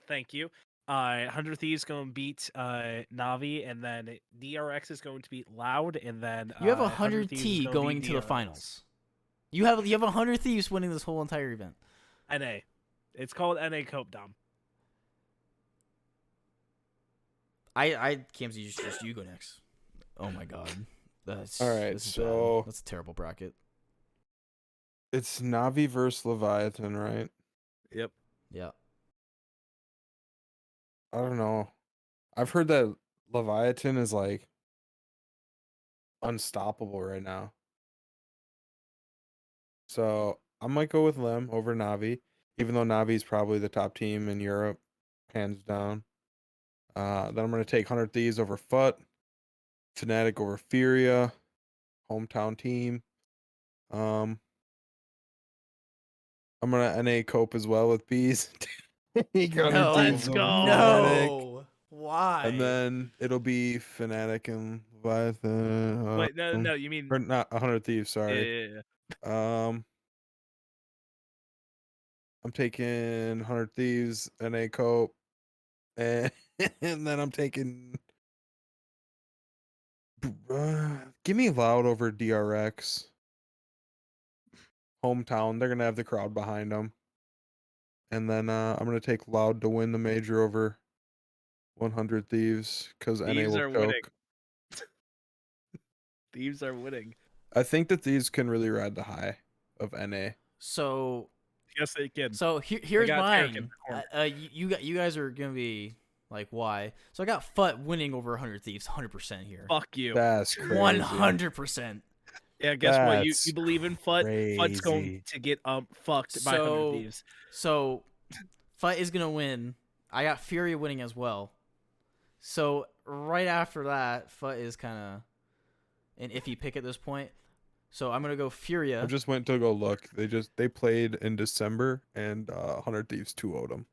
Thank you. 100 Thieves going to beat Navi, and then DRX is going to beat Loud, and then you have 100 T going to the finals. You have 100 Thieves winning this whole entire event. NA. It's called NA Cope Dom. Kamzy, just you go next. Oh my god. All right, so that's a terrible bracket. It's Navi versus Leviathan, right? Yep. Yeah. I don't know. I've heard that Leviathan is like unstoppable right now. So I might go with Lem over Navi, even though Navi is probably the top team in Europe, hands down. Then I'm going to take 100 Thieves over FUT, Fnatic over Furia, hometown team. I'm going to NA cope as well with Bees. No, let's go. No. Why? And then it'll be Fnatic and Leviathan. Wait, no, you mean... Or not 100 Thieves, sorry. Yeah. I'm taking 100 Thieves, NA cope, and then I'm taking... give me Loud over DRX. Hometown, they're going to have the crowd behind them. And then I'm going to take Loud to win the major over 100 Thieves, because NA will choke. Winning. Thieves are winning. I think that Thieves can really ride the high of NA. So... Yes, they can. So here's mine. You guys are going to be... Like, why? So I got FUT winning over 100 Thieves, 100% here. Fuck you. That's crazy. 100%. Yeah, guess what? You believe in FUT? Crazy. FUT's going to get fucked by 100 Thieves. So FUT is going to win. I got Furia winning as well. So right after that, FUT is kind of an iffy pick at this point. So I'm going to go Furia. I just went to go look. They played in December, and 100 Thieves 2-0'd them.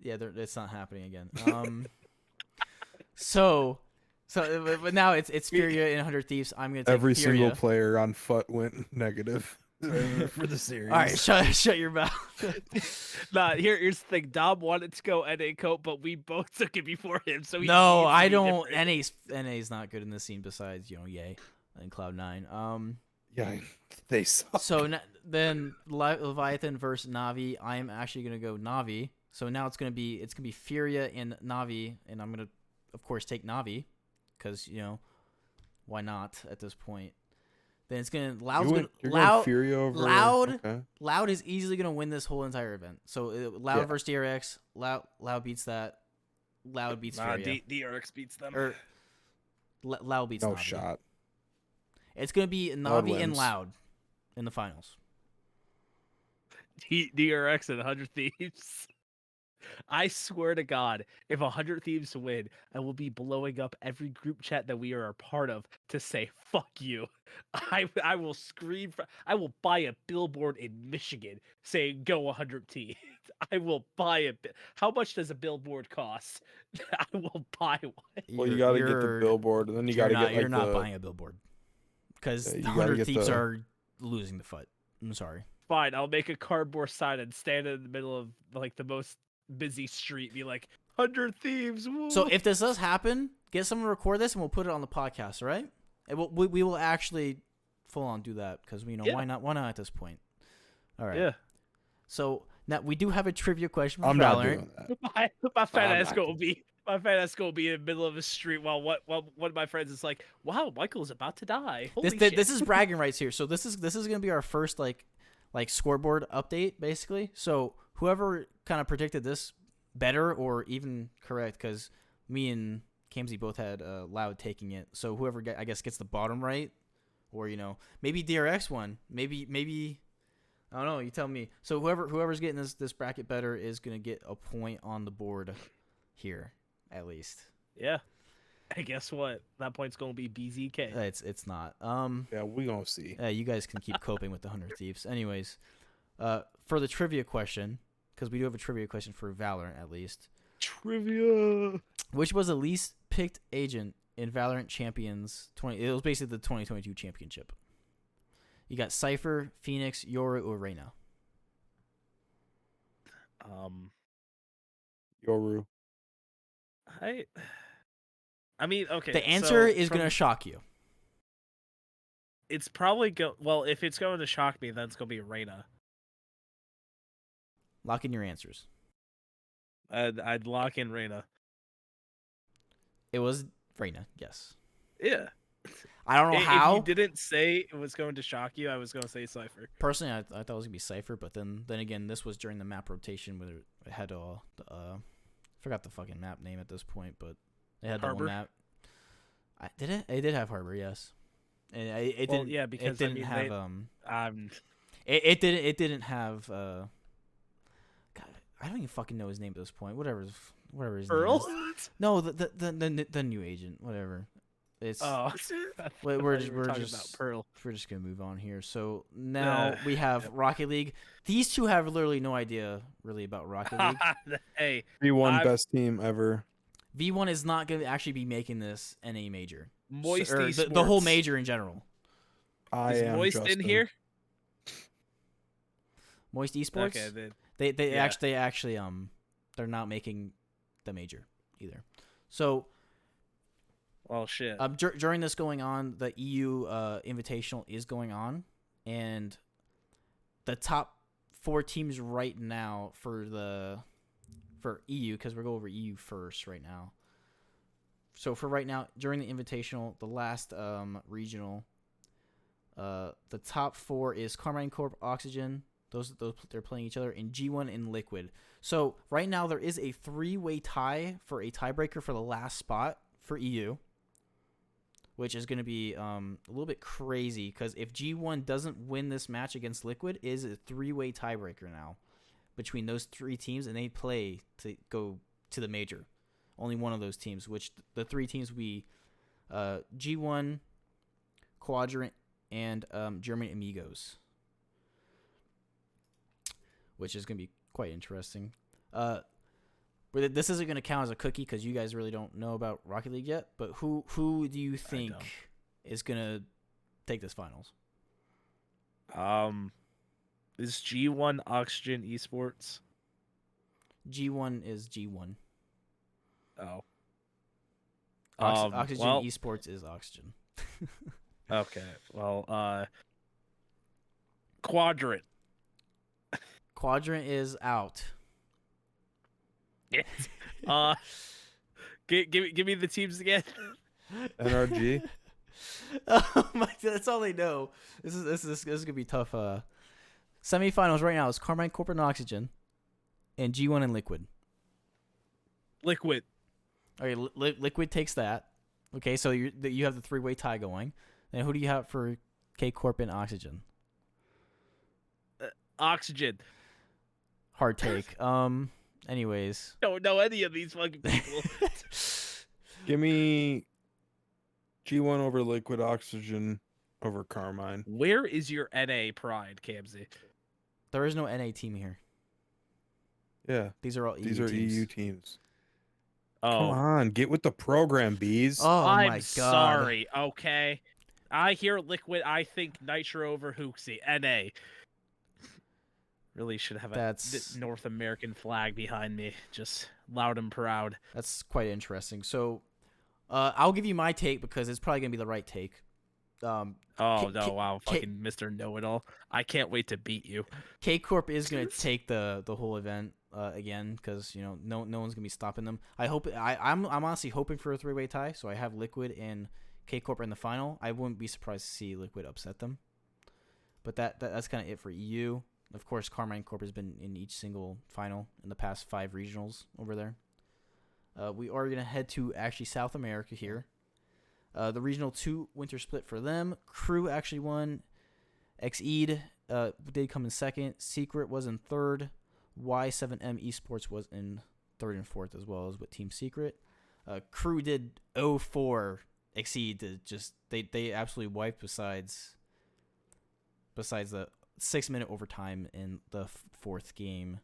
Yeah, it's not happening again. So So, but now it's Furia and 100 Thieves. I'm gonna take Every Furia. single player on FUT went negative for the series. All right, shut your mouth. Nah, here's the thing. Dom wanted to go NA Cope, but we both took it before him. So no, I don't. NA's not good in this scene. Besides, Yay and Cloud9. Yeah, they suck. So then Leviathan versus Navi. I am actually gonna go Navi. So now it's gonna be Furia and Navi, and I'm gonna, of course, take Navi, because why not at this point? Then it's gonna Loud Furia over Loud is easily gonna win this whole entire event. So Loud versus DRX. Loud beats that. Loud beats Furia. DRX beats them. Or Loud beats no Navi. shot. It's gonna be Navi and Loud in the finals. DRX and 100 Thieves. I swear to God, if 100 Thieves win, I will be blowing up every group chat that we are a part of to say "fuck you." I will scream. I will buy a billboard in Michigan saying "Go 100 Thieves." I will buy a. How much does a billboard cost? I will buy one. Well, you got to get the billboard, and then you got to get you're not buying a billboard because 100 Thieves are losing the foot. I'm sorry. Fine, I'll make a cardboard sign and stand in the middle of the most busy street, be like 100 Thieves. Woo. So if this does happen, get someone to record this and we'll put it on the podcast, all right? And we will actually full on do that because why not at this point? All right. Yeah. So now we do have a trivia question for I'm Valorant. not doing that. My fat ass gonna be in the middle of a street while one of my friends is like, "Wow, Michael is about to die." Holy shit. This is bragging rights here. So this is gonna be our first like scoreboard update basically. So whoever kind of predicted this better or even correct, because me and Kamzy both had Loud taking it. So whoever I guess gets the bottom right, or maybe DRX won. Maybe I don't know. You tell me. So whoever's getting this bracket better is gonna get a point on the board here, at least. Yeah. And guess what? That point's gonna be BZK. It's not. Yeah, we gonna see. You guys can keep coping with the 100 Thieves. Anyways, for the trivia question, because we do have a trivia question for Valorant at least. Trivia. Which was the least picked agent in Valorant Champions 20? It was basically the 2022 championship. You got Cypher, Phoenix, Yoru, or Reyna. Yoru. I mean, okay. The answer is gonna shock you. It's probably well. If it's going to shock me, then it's gonna be Reyna. Lock in your answers. I'd lock in Reyna. It was Reyna, yes. Yeah. I don't know how. If you didn't say it was going to shock you, I was going to say Cypher. Personally, I thought it was going to be Cypher, but then again, this was during the map rotation where it had forgot the fucking map name at this point, but it had the one map. Did it? It did have Harbor, yes. And it didn't. Yeah, because it didn't have It didn't have God, I don't even fucking know his name at this point. Whatever his Earl? name is. No, the new agent. Whatever. It's we're just gonna move on here. So now we have Rocket League. These two have literally no idea really about Rocket League. Hey, V1 best team ever. V1 is not gonna actually be making this NA major. Moist the whole major in general. Is Moist in here? Moist Esports. Okay, they actually they're not making the major either. So. Well, shit. During this going on, the EU Invitational is going on, and the top 4 teams right now for EU, because we're going over EU first right now. So for right now, during the Invitational, the last regional, the top 4 is Carmine Corp, Oxygen. Those they're playing each other, and G1 and Liquid. So right now there is a 3-way tie for a tiebreaker for the last spot for EU. Which is going to be a little bit crazy because if G1 doesn't win this match against Liquid, it is a 3-way tiebreaker now between those 3 teams, and they play to go to the major. Only one of those teams, which the 3 teams G1, Quadrant, and German Amigos, which is going to be quite interesting. This isn't going to count as a cookie because you guys really don't know about Rocket League yet. But who do you think is going to take this finals? Is G1 Oxygen Esports? G1 is G1. Oh. Oxygen Esports is Oxygen. Okay. Well, Quadrant. Quadrant is out. Give me the teams again. NRG. Oh my! That's all they know. This is gonna be tough. Semifinals right now is Carmine Corporate and Oxygen, and G1 and Liquid. Liquid. Okay, Liquid takes that. Okay, so you have the 3-way tie going. And who do you have for K Corp and Oxygen? Oxygen. Hard take. Anyways. Don't know any of these fucking people. Give me G1 over Liquid, Oxygen over Carmine. Where is your NA pride, Kamzy? There is no NA team here. Yeah. These are all EU teams. EU teams. Oh. Come on, get with the program, bees. Oh my God. I'm sorry, okay? I hear Liquid, I think Nitro over Hooksy. NA. Really should have a North American flag behind me. Just loud and proud. That's quite interesting. So, I'll give you my take because it's probably going to be the right take. Wow, fucking Mr. Know-It-All. I can't wait to beat you. K-Corp is going to take the whole event again because, you know, no one's going to be stopping them. I'm honestly hoping for a 3-way tie, so I have Liquid and K-Corp in the final. I wouldn't be surprised to see Liquid upset them. But that's kind of it for EU. Of course, Carmine Corp has been in each single final in the past 5 regionals over there. We are going to head to actually South America here. The Regional 2 winter split for them. Crew actually won. Xeed did come in second. Secret was in third. Y7M Esports was in third and fourth as well as with Team Secret. Crew did 0-4. Xeed they absolutely wiped besides the 6-minute overtime in the fourth game.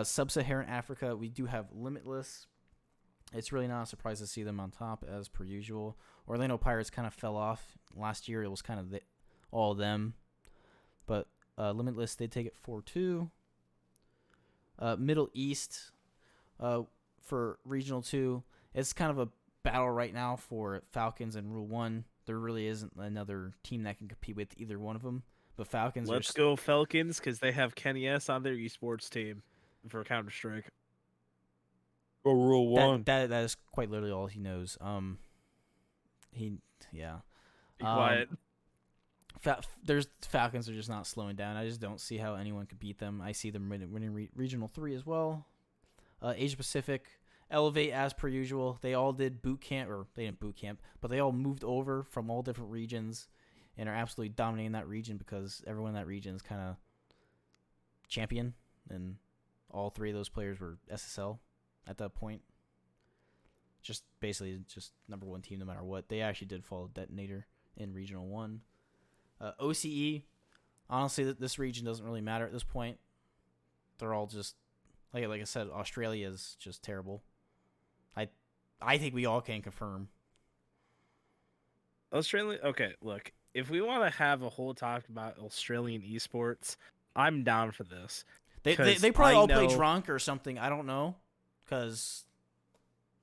Sub-Saharan Africa, we do have Limitless. It's really not a surprise to see them on top as per usual. Orlando Pirates kind of fell off. Last year it was kind of all them. But Limitless did take it 4-2. Middle East for Regional 2. It's kind of a battle right now for Falcons and Rule 1. There really isn't another team that can compete with either one of them. But Falcons Let's go Falcons because they have Kenny S on their esports team for Counter-Strike. Go Rule 1. That is quite literally all he knows. Be quiet. There's Falcons are just not slowing down. I just don't see how anyone could beat them. I see them winning Regional 3 as well. Asia Pacific, Elevate as per usual. They all did boot camp, or they didn't boot camp, but they all moved over from all different regions and are absolutely dominating that region because everyone in that region is kind of champion, and all 3 of those players were SSL at that point. Just basically just number 1 team no matter what. They actually did follow Detonator in Regional 1. OCE, honestly, this region doesn't really matter at this point. They're all just, like I said, Australia is just terrible. I think we all can confirm. Australia, okay, look, if we want to have a whole talk about Australian esports, I'm down for this. They probably all play drunk or something. I don't know, because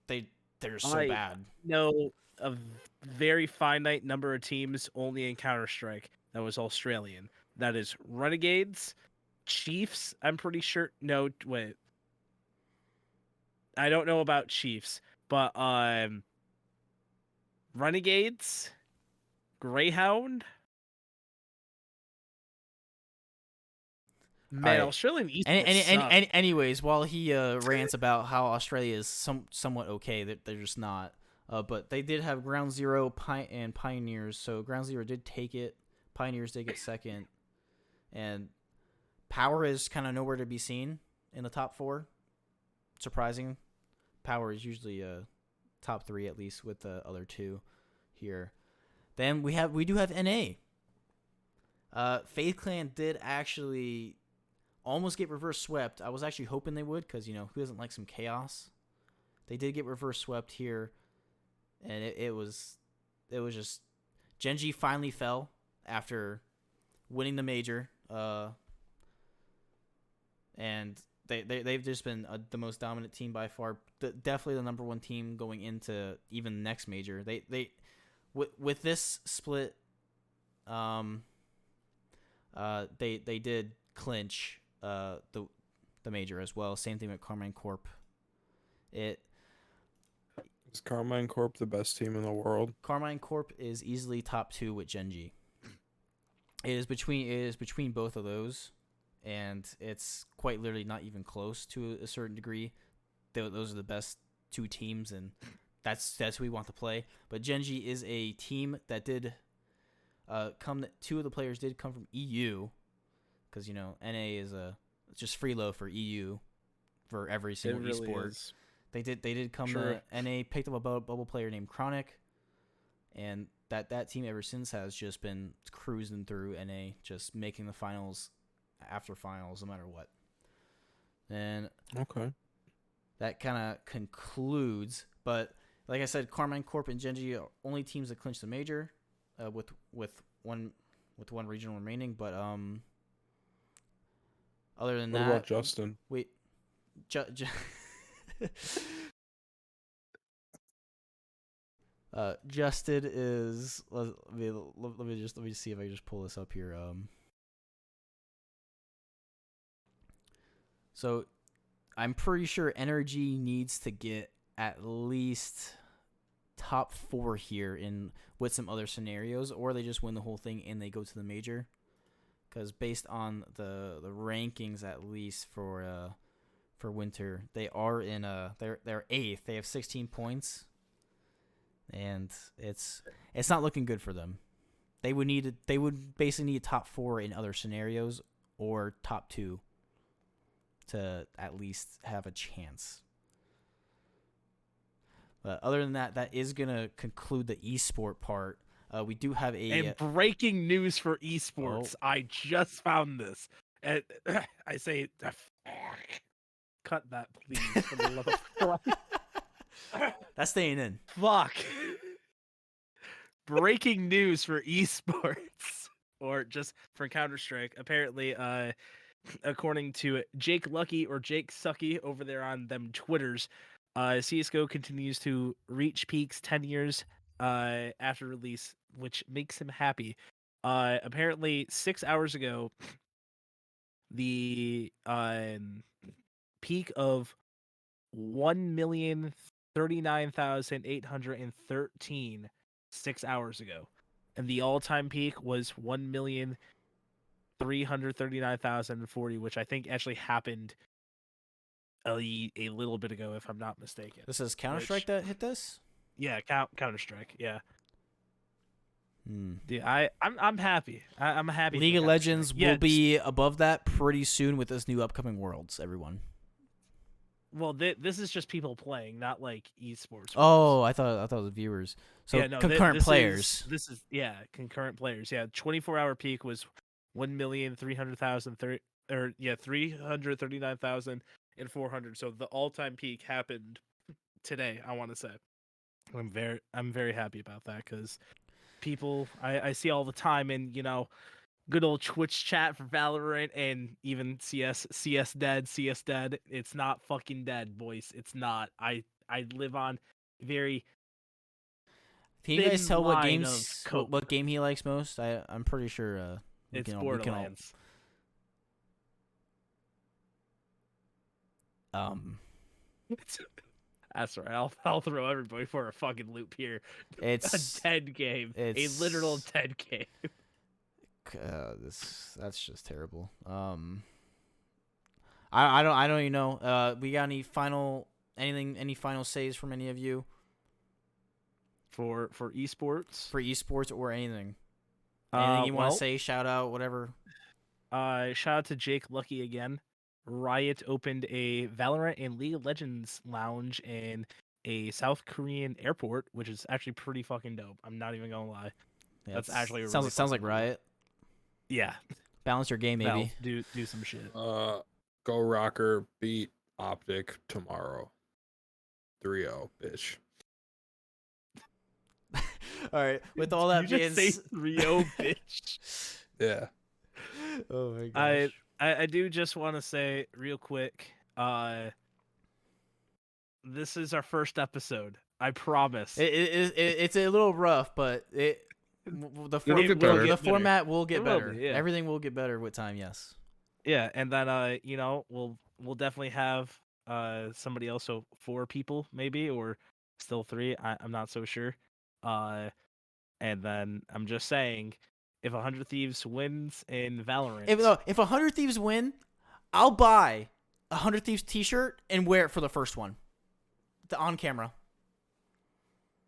they're so bad. No, a very finite number of teams only in Counter-Strike that was Australian. That is Renegades, Chiefs. I'm pretty sure. No, wait. I don't know about Chiefs, but Renegades, Greyhound. Man, Australian esports. Anyways, while he rants about how Australia is somewhat okay, they're just not. But they did have Ground Zero and Pioneers, so Ground Zero did take it. Pioneers did get second, and Power is kind of nowhere to be seen in the top 4. Surprising. Power is usually top 3 at least with the other 2 here. Then we do have NA. Faith Clan did actually almost get reverse swept. I was actually hoping they would, because who doesn't like some chaos? They did get reverse swept here, and it was just Gen.G finally fell after winning the major. And they've just been the most dominant team by far. Definitely the number one team going into even the next major. With this split, they did clinch the major as well. Same thing with Carmine Corp. Is Carmine Corp the best team in the world? Carmine Corp is easily top 2 with Gen.G. It is between both of those, and it's quite literally not even close to a certain degree. Those are the best 2 teams, and that's who we want to play. But Gen.G is a team that did 2 of the players did come from EU, because NA is just freelo for EU for every single esport. Is. They did come to NA, picked up a bubble player named Chronic, and that team ever since has just been cruising through NA, just making the finals after finals, no matter what. And okay, that kind of concludes. But like I said, Carmine Corp and Gen.G are only teams that clinch the major, with one regional remaining. But other than what that, about Justin? Wait, Justin is. Let me see if I can just pull this up here. So I'm pretty sure Energy needs to get at least top 4 here with some other scenarios, or they just win the whole thing and they go to the major. Because based on the rankings, at least for winter, they are in they're 8th. They have 16 points, and it's not looking good for them. They would basically need top 4 in other scenarios, or top 2 to at least have a chance. But other than that, that is gonna conclude the esport part. We do have And breaking news for esports. Oh. I just found this. And I say, cut that, please, for the love of God. That's staying in. Fuck. Breaking news for esports, or just for Counter-Strike. Apparently, according to Jake Lucky or Jake Sucky over there on them Twitters, CSGO continues to reach peaks 10 years after release, which makes him happy. Apparently, 6 hours ago, the peak of 1,039,813 6 hours ago, and the all-time peak was 1,339,040, which I think actually happened a little bit ago, if I'm not mistaken. This is Counter-Strike that hit this? Yeah, Counter-Strike. Yeah. Yeah, I'm happy. I'm happy. League of Legends will be above that pretty soon with this new upcoming Worlds, everyone. Well, this is just people playing, not like esports. Oh, I thought it was viewers. So yeah, no, concurrent players. This is concurrent players. Yeah, 24-hour peak was 1,300,000 or 339,400. So the all-time peak happened today, I want to say. I'm very happy about that, because people I see all the time in, good old Twitch chat for Valorant, and even CS dead. It's not fucking dead, boys. It's not. I live on very. Can you guys tell what game he likes most? I'm pretty sure it's Borderlands. That's right. I'll throw everybody for a fucking loop here. It's a dead game. A literal dead game. That's just terrible. I don't even know. We got any final saves from any of you? For esports? For esports or anything. Anything you want to say, shout out, whatever. Shout out to Jake Lucky again. Riot opened a Valorant and League of Legends lounge in a South Korean airport, which is actually pretty fucking dope. I'm not even gonna lie. Yeah, that's actually sounds like Riot. Yeah. Balance your game, maybe. Valve, do some shit. Go Rocker beat Optic tomorrow. 3-0, bitch. All right. With all that being say 3-0, bitch. Yeah. Oh my gosh. I do just want to say real quick, this is our first episode. I promise. It's a little rough, but the format will get better. Yeah. Everything will get better with time. Yes. Yeah, and then we'll definitely have somebody else, so 4 people maybe, or still 3. I'm not so sure. And then I'm just saying, if 100 Thieves wins in Valorant, if 100 Thieves win, I'll buy a 100 Thieves T-shirt and wear it for the first one, on camera.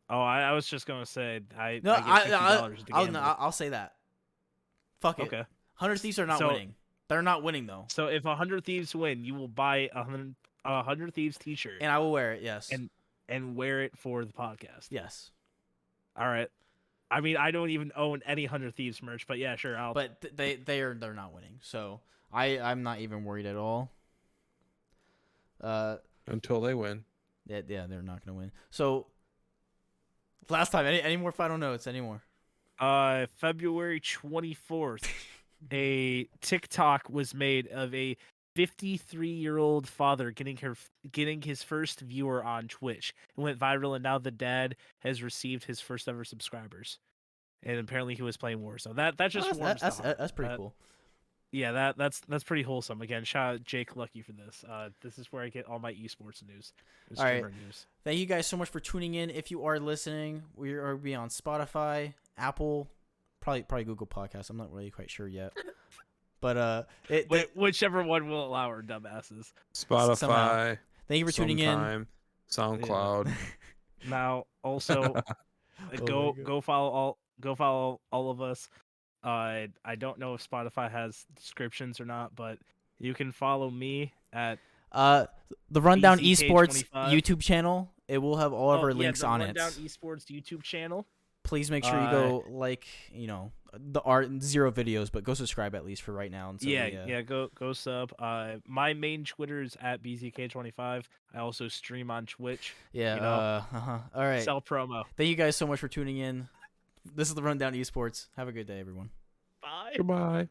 Oh, I was just gonna say I No, get $50 to gamble. I'll say that. Fuck it. Okay. 100 Thieves are not winning. They're not winning though. So if 100 Thieves win, you will buy a 100 Thieves T-shirt, and I will wear it. Yes. And wear it for the podcast. Yes. All right. I mean, I don't even own any 100 Thieves merch, but yeah, sure. But they're not winning, so I'm not even worried at all. Until they win. Yeah, they're not gonna win. So last time, any more final notes? Any more? February 24th, a TikTok was made of a 53-year-old father getting his first viewer on Twitch. It went viral, and now the dad has received his first ever subscribers. And apparently, he was playing Warzone. That's just that's pretty cool. Yeah, that's pretty wholesome. Again, shout out Jake Lucky for this. This is where I get all my esports news. All right. News. Thank you guys so much for tuning in. If you are listening, we are be on Spotify, Apple, probably Google Podcasts. I'm not really quite sure yet. But whichever one will allow our dumbasses. Spotify. Somehow. Thank you for tuning in. SoundCloud. Yeah. Now also go follow all of us. I don't know if Spotify has descriptions or not, but you can follow me at the Rundown Esports BZK25. YouTube channel. It will have all of our links on it. The Rundown Esports YouTube channel. Please make sure you go the art 0 videos, but go subscribe at least for right now. And so go sub. My main Twitter is at BZK25. I also stream on Twitch. Yeah. All right. Self promo. Thank you guys so much for tuning in. This is the Rundown Esports. Have a good day, everyone. Bye. Goodbye.